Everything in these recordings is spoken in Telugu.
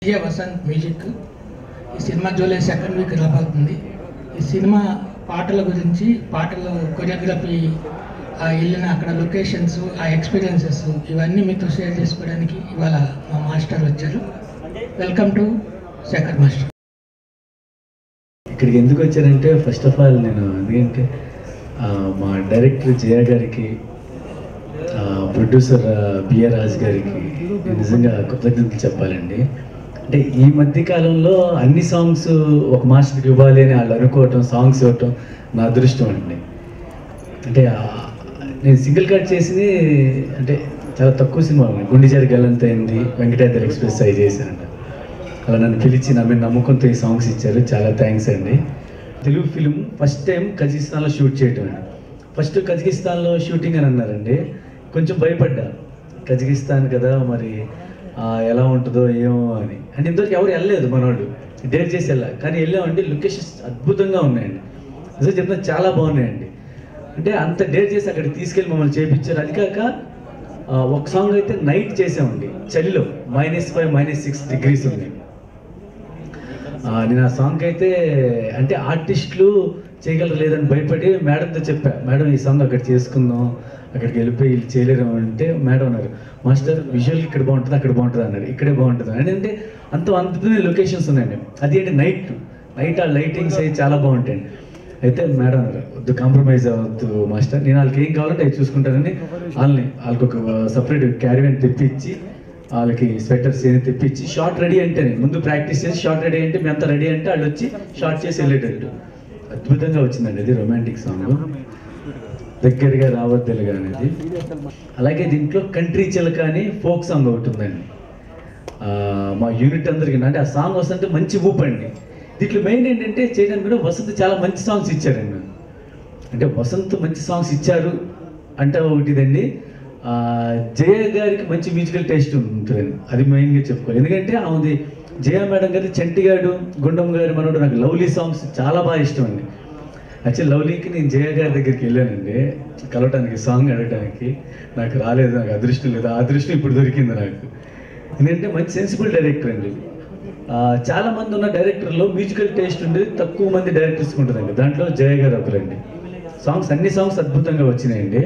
విజయ వసంత్ మ్యూజిక్. ఈ సినిమా జూలై 2nd వీక్ రాబోతుంది. ఈ సినిమా పాటల గురించి, పాటలు కొరియోగ్రఫీ, ఆ వెళ్ళిన అక్కడ లొకేషన్స్, ఆ ఎక్స్పీరియన్సెస్ ఇవన్నీ మీతో షేర్ చేసుకోవడానికి ఇవాళ మా మాస్టర్ వచ్చారు. Welcome to Shekhar master. ఇక్కడికి ఎందుకు వచ్చారంటే, ఫస్ట్ ఆఫ్ ఆల్ నేను ఎందుకంటే మా డైరెక్టర్ జయ గారికి, ప్రొడ్యూసర్ బిఆర్ రాజ్ గారికి నిజంగా కృతజ్ఞతలు చెప్పాలండి. అంటే ఈ మధ్య కాలంలో అన్ని సాంగ్స్ ఒక మాస్టర్కి ఇవ్వాలి అని వాళ్ళు అనుకోవటం, సాంగ్స్ ఇవ్వటం నా అదృష్టం అండి. అంటే నేను సింగిల్ కట్ చేసింది అంటే చాలా తక్కువ సినిమా, గుండెజారి గల్లంత అయింది, వెంకటాద్రి ఎక్స్ప్రెస్ అవి చేశానంట. అలా నన్ను పిలిచి నమ్మి నమ్మకంతో ఈ సాంగ్స్ ఇచ్చారు, చాలా థ్యాంక్స్ అండి. తెలుగు ఫిలిం ఫస్ట్ టైం కజకిస్తాన్లో షూట్ చేయటం అండి. ఫస్ట్ కజకిస్తాన్లో షూటింగ్ అని అన్నారండి, కొంచెం భయపడ్డా. కజకిస్తాన్ కదా, మరి ఎలా ఉంటుందో ఏమో అని. అంటే ఇంతవరకు ఎవరు వెళ్ళలేదు, మనోళ్ళు డేర్ చేసి వెళ్ళాలి. కానీ వెళ్ళామండి, లొకేషన్స్ అద్భుతంగా ఉన్నాయండి. నిజంగా చెప్తున్నా చాలా బాగున్నాయండి. అంటే అంత డేర్ చేసి అక్కడికి తీసుకెళ్ళి మమ్మల్ని చేయించారు. అది కాక ఒక సాంగ్ అయితే నైట్ చేసామండి, చలిలో -5, -6 degrees ఉంది. నేను ఆ సాంగ్ అయితే అంటే ఆర్టిస్టులు చేయగలరు లేదని భయపడి మేడంతో చెప్పా, మేడం ఈ సాంగ్ అక్కడ చేసుకుందాం, అక్కడికి వెళ్ళిపోయి వీళ్ళు చేయలేరు అంటే మేడం అన్నారు, మాస్టర్ విజువల్ ఇక్కడ బాగుంటుంది, అక్కడ బాగుంటుంది అన్నారు, ఇక్కడే బాగుంటుంది అని. అంటే అంత అద్భుతమైన లొకేషన్స్ ఉన్నాయండి. అది ఏంటి నైట్ ఆ లైటింగ్స్ అవి చాలా బాగుంటాయండి. అయితే మేడం అన్నారు, వద్దు కాంప్రమైజ్ అవ్వద్దు మాస్టర్, నేను వాళ్ళకి ఏం కావాలంటే అవి చూసుకుంటానని వాళ్ళకి ఒక సపరేట్ క్యారీవెన్ తెప్పించి, వాళ్ళకి స్వెటర్స్ ఏమి తెప్పించి, షార్ట్ రెడీ అంటేనే ముందు ప్రాక్టీస్ చేసి షార్ట్ రెడీ అంటే మేము అంతా రెడీ అంటే వాళ్ళు వచ్చి షార్ట్ చేసి వెళ్ళేటట్టు అద్భుతంగా వచ్చిందండి. అది రొమాంటిక్ సాంగ్, దగ్గరగా రావద్దలుగా అనేది. అలాగే దీంట్లో కంట్రీ చిలక అని ఫోక్ సాంగ్ ఒకటి ఉందండి. మా యూనిట్ అందరికీ అంటే ఆ సాంగ్ వస్తుంటే మంచి ఊపండి. దీంట్లో మెయిన్ ఏంటంటే చేయడానికి కూడా వసంత్ చాలా మంచి సాంగ్స్ ఇచ్చారండి. అంటే వసంత్ మంచి సాంగ్స్ ఇచ్చారు అంటే ఒకటిదండి, జయ గారికి మంచి మ్యూజికల్ టేస్ట్ ఉంటుందండి, అది మెయిన్గా చెప్పుకోవాలి. ఎందుకంటే ఆమెది జయ మేడం గారి చంటిగాడు, గుండం గారి మనోడు, నాకు లవ్లీ సాంగ్స్ చాలా బాగా ఇష్టం అండి. యాక్చువల్లీ లవ్లీకి నేను జయ గారి దగ్గరికి వెళ్ళానండి కలవటానికి, సాంగ్ అడగటానికి. నాకు రాలేదు, నాకు అదృష్టం లేదు. ఆ అదృష్టం ఇప్పుడు దొరికింది నాకు. ఎందుకంటే మంచి సెన్సిబుల్ డైరెక్టర్ అండి. చాలామంది ఉన్న డైరెక్టర్లో మ్యూజికల్ టేస్ట్ ఉండేది తక్కువ మంది డైరెక్టర్స్కి ఉంటుందండి, దాంట్లో జయ గారు ఒకరండి. అన్ని సాంగ్స్ అద్భుతంగా వచ్చినాయండి.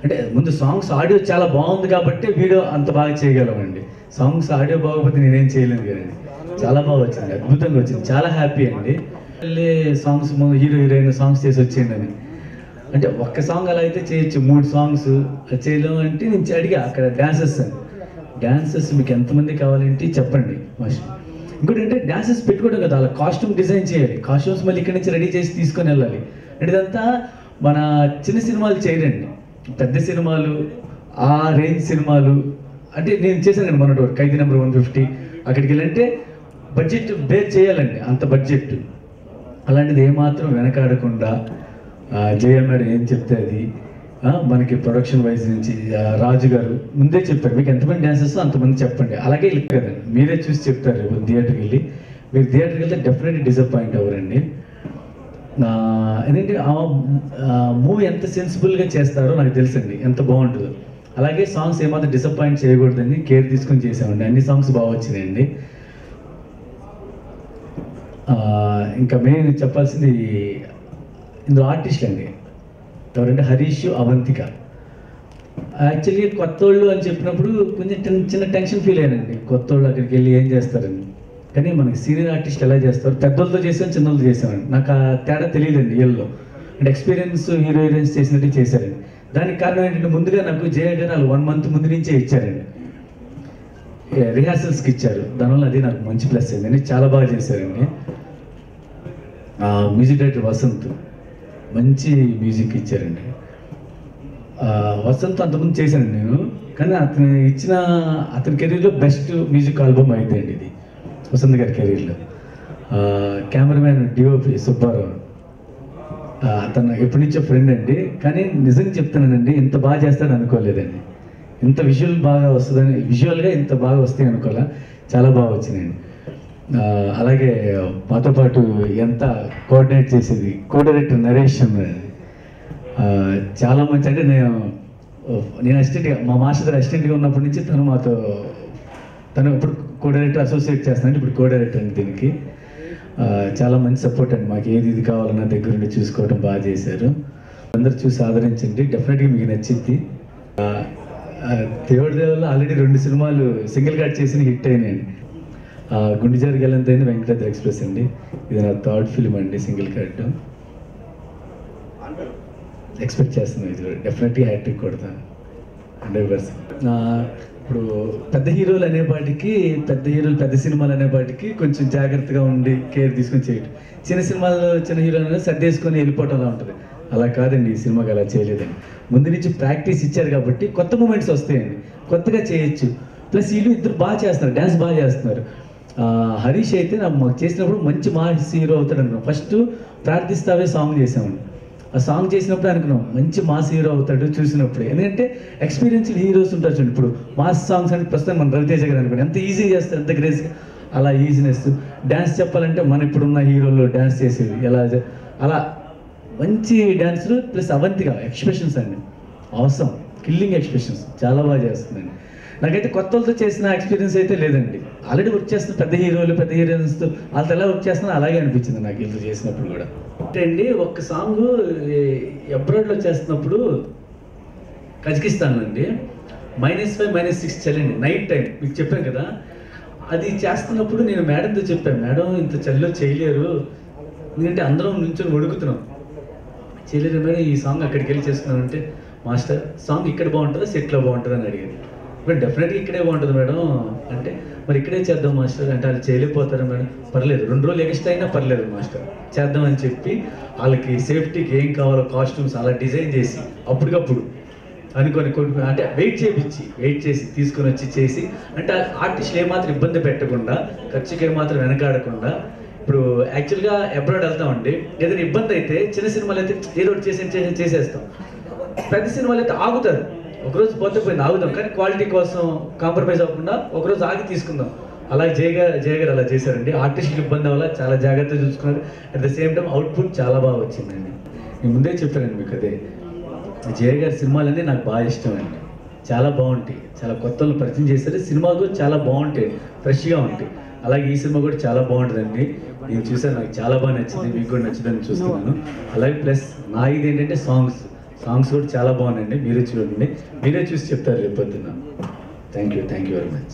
అంటే ముందు సాంగ్స్ ఆడియో చాలా బాగుంది కాబట్టి వీడియో అంత బాగా చేయగలమండి. సాంగ్స్ ఆడియో బాగోకపోతే నేనేం చేయలేను కదండి. చాలా బాగా వచ్చింది, అద్భుతంగా వచ్చింది, చాలా హ్యాపీ అండి. సాంగ్స్ హీరో హీరోయిన్ సాంగ్స్ చేసి వచ్చేయండి అని అంటే ఒక్క సాంగ్ అలా అయితే చేయొచ్చు, 3 సాంగ్స్ చేయలేము అంటే నేను అడిగా అక్కడ డాన్సెస్ మీకు ఎంతమంది కావాలంటే చెప్పండి మాస్టర్. ఇంకోటి అంటే డాన్సెస్ పెట్టుకోవడం కదా, అలా కాస్ట్యూమ్ డిజైన్ చేయాలి, కాస్ట్యూమ్స్ మళ్ళీ ఇక్కడి నుంచి రెడీ చేసి తీసుకొని వెళ్ళాలి. అంటే ఇదంతా మన చిన్న సినిమాలు చేయరండి, పెద్ద సినిమాలు, ఆ రేంజ్ సినిమాలు. అంటే నేను చేశాను కదా మొన్నటి వరకు ఖైదీ నెంబర్ 150, అక్కడికి వెళ్ళంటే బడ్జెట్ బేర్ చేయాలండి, అంత బడ్జెట్. అలాంటిది ఏమాత్రం వెనకాడకుండా జయ మేడం ఏం చెప్తే అది మనకి ప్రొడక్షన్ వైజ్ నుంచి రాజు గారు ముందే చెప్పారు, మీకు ఎంతమంది డాన్సర్స్ అంతమంది చెప్పండి. అలాగే వెళ్ళి కదండి, మీరే చూసి చెప్తారు. రేపు థియేటర్కి వెళ్ళి మీరు థియేటర్కి వెళ్తే డెఫినెట్లీ డిసప్పాయింట్ అవ్వరండి. ఎందుకంటే మూవీ ఎంత సెన్సిబుల్గా చేస్తారో నాకు తెలుసండి, ఎంత బాగుంటుందో. అలాగే సాంగ్స్ ఏమాత్రం డిసప్పాయింట్ చేయకూడదని కేర్ తీసుకొని చేసామండి. అన్ని సాంగ్స్ బాగా వచ్చినాయండి. ఇంకా మెయిన్ చెప్పాల్సింది ఇందులో ఆర్టిస్టులు అండి, ఎవరంటే హరీష్, అవంతిక. యాక్చువల్లీ కొత్త వాళ్ళు అని చెప్పినప్పుడు కొంచెం చిన్న టెన్షన్ ఫీల్ అయ్యానండి, కొత్త వాళ్ళు అక్కడికి వెళ్ళి ఏం చేస్తారని. కానీ మనకి సీనియర్ ఆర్టిస్ట్ ఎలా చేస్తారు, పెద్దోళ్ళతో చేసాం, చిన్నోళ్ళతో చేసామండి. నాకు ఆ తేడా తెలియదండి వీళ్ళలో. అంటే ఎక్స్పీరియన్స్ హీరోయిన్స్ చేసినట్టు చేశారండి. దానికి కారణం ఏంటంటే ముందుగా నాకు జయ గారు వాళ్ళు 1 month ముందు నుంచే ఇచ్చారండి, రిహార్సల్స్కి ఇచ్చారు. దానివల్ల అది నాకు మంచి ప్లస్ అయిందండి, చాలా బాగా చేశారండి. మ్యూజిక్ డైరెక్టర్ వసంత్ మంచి మ్యూజిక్ ఇచ్చారండి. వసంత్ అంతకుముందు చేశాను నేను, కానీ అతని కెరీర్లో బెస్ట్ మ్యూజిక్ ఆల్బమ్ అయిపోయింది ఇది, వసంత్ గారి కెరీర్లో. కెమెరామ్యాన్ డిఓపి సుబ్బారావు, అతను ఎప్పటి నుంచో ఫ్రెండ్ అండి. కానీ నిజంగా చెప్తున్నానండి, ఇంత బాగా చేస్తాడని అనుకోలేదండి, ఇంత విజువల్గా ఇంత బాగా వస్తాయి అనుకోలే, చాలా బాగా వచ్చినాయండి. అలాగే మాతో పాటు ఎంత కోఆర్డినేట్ చేసేది కో-డైరెక్టర్ నరేష్ చాలా మంచి. అంటే నేను అసిస్టెంట్గా, మా మాస్టర్ అసిస్టెంట్గా ఉన్నప్పటి నుంచి తను ఇప్పుడు కో డైరెక్టర్ అసోసియేట్ చేస్తున్నాను, ఇప్పుడు కో డైరెక్టర్ అండి దీనికి. చాలా మంచి సపోర్ట్ అండి, మాకు ఏది ఇది కావాలన్నా దగ్గరుండి చూసుకోవడం బాగా చేశారు. అందరు చూసి ఆదరించండి, డెఫినెట్గా మీకు నచ్చింది. దేవుడి దేవల్ల ఆల్రెడీ 2 సినిమాలు సింగిల్ కట్ చేసి హిట్ అయినాయండి. గుండెజారి గెలంతైంది, వెంకటాద్రి ఎక్స్ప్రెస్ అండి. ఇది నా 3rd ఫిల్మ్ అండి సింగిల్ కట్. ఎక్స్పెక్ట్ చేస్తున్నాను ఇది డెఫినెట్గా హ్యాట్రిక్ కొడతాను 100%. ఇప్పుడు పెద్ద హీరోలు అనేపాటికి పెద్ద సినిమాలు అనేపాటికి కొంచెం జాగ్రత్తగా ఉండి కేర్ తీసుకొని చేయటం. చిన్న సినిమాలు చిన్న హీరోలు సర్దేసుకొని వెళ్ళిపోవటంలా ఉంటుంది. అలా కాదండి, ఈ సినిమాకి అలా చేయలేదండి. ముందు నుంచి ప్రాక్టీస్ ఇచ్చారు కాబట్టి కొత్త మూమెంట్స్ వస్తాయండి, కొత్తగా చేయొచ్చు. ప్లస్ వీళ్ళు ఇద్దరు బాగా చేస్తున్నారు, డ్యాన్స్ బాగా చేస్తున్నారు. హరీష్ అయితే మాకు చేసినప్పుడు మంచి మాస్ హీరో అవుతాడు అనుకున్నాం. ఫస్ట్ ప్రార్థిస్తావే సాంగ్ చేసామండి. ఆ సాంగ్ చేసినప్పుడు అనుకున్నాం మంచి మాస్ హీరో అవుతాడు చూసినప్పుడు. ఎందుకంటే ఎక్స్పీరియన్స్డ్ హీరోస్ ఉంటారు చూడండి. ఇప్పుడు మాస్ సాంగ్స్ అంటే ప్రస్తుతం మన రవితేజ గారు అనుకోండి, ఎంత ఈజీ చేస్తారు, ఎంత గ్రేస్గా. అలా ఈజీనెస్ డ్యాన్స్ చెప్పాలంటే మన ఇప్పుడున్న హీరోలు డ్యాన్స్ చేసేది ఎలా, అలా మంచి డ్యాన్సర్. ప్లస్ అవంతిక ఎక్స్ప్రెషన్స్ అండి, అవసరం కిల్లింగ్ ఎక్స్ప్రెషన్స్ చాలా బాగా చేస్తుందండి. నాకైతే కొత్తలతో చేసిన ఎక్స్పీరియన్స్ అయితే లేదండి. ఆల్రెడీ వర్క్ చేస్తున్న పెద్ద హీరోలు పెద్ద హీరోయిన్స్తో వాళ్ళతో ఎలా వర్క్ చేస్తున్నా అలాగే అనిపించింది నాకు వీళ్ళు చేసినప్పుడు కూడా. అంటే అండి ఒక్క సాంగ్ అబ్రాడ్లో చేస్తున్నప్పుడు కజకిస్తాన్ అండి -5 -6 చల్లండి నైట్ టైం, మీకు చెప్పాను కదా. అది చేస్తున్నప్పుడు నేను మేడంతో చెప్పాను, మేడం ఇంత చలిలో చేయలేరు, ఎందుకంటే అందరం నుంచొని వణుకుతున్నాం, చేయలేరు మేడం ఈ సాంగ్ అక్కడికి వెళ్ళి చేసుకున్నానంటే, మాస్టర్ సాంగ్ ఇక్కడ బాగుంటుందా సెట్లో బాగుంటుందా అని అడిగారు. ఇప్పుడు డెఫినెట్గా ఇక్కడే బాగుంటుంది మేడం అంటే, మరి ఇక్కడే చేద్దాం మాస్టర్ అంటే, వాళ్ళు చేయలేకపోతారా మేడం, పర్లేదు 2 రోజులు ఎక్స్ట్రా అయినా పర్లేదు మాస్టర్ చేద్దాం అని చెప్పి వాళ్ళకి సేఫ్టీకి ఏం కావాలో కాస్ట్యూమ్స్ అలా డిజైన్ చేసి అప్పటికప్పుడు అనుకొని అంటే వెయిట్ చేసి తీసుకొని వచ్చి చేసి, అంటే ఆర్టిస్టులు ఏమాత్రం ఇబ్బంది పెట్టకుండా, ఖర్చుకి ఏమాత్రం వెనకాడకుండా. ఇప్పుడు యాక్చువల్గా అబ్రాడ్ వెళ్తామండి, ఏదైనా ఇబ్బంది అయితే చిన్న సినిమాలు అయితే ఏదో ఒకటి చేసేస్తాం, పెద్ద సినిమాలు అయితే ఆగుతారు, ఒకరోజు పోతే పోయింది ఆగుదాం, కానీ క్వాలిటీ కోసం కాంప్రమైజ్ అవ్వకుండా ఒకరోజు ఆగి తీసుకుందాం. అలా జయ గారు అలా చేశారండి. ఆర్టిస్టులకు ఇబ్బంది వల్ల చాలా జాగ్రత్తగా చూసుకున్నారు. At the same time output చాలా బాగా వచ్చిందండి. నేను ముందే చెప్పానండి మీకు, అదే జయ గారి సినిమాలన్నీ నాకు బాగా ఇష్టం అండి, చాలా బాగుంటాయి, చాలా కొత్తలు పరిచయం చేశారు. సినిమా కూడా చాలా బాగుంటాయి, ఫ్రెష్గా ఉంటాయి. అలాగే ఈ సినిమా కూడా చాలా బాగుంటుందండి. నేను చూసాను, నాకు చాలా బాగా నచ్చింది, మీకు కూడా నచ్చిందని చూస్తున్నాను. అలాగే ప్లస్ నా ఇది ఏంటంటే సాంగ్స్ కూడా చాలా బాగున్నాయండి. మీరే చూడండి, మీరే చూసి చెప్తారు రేపు పొద్దున్న. Thank you very much.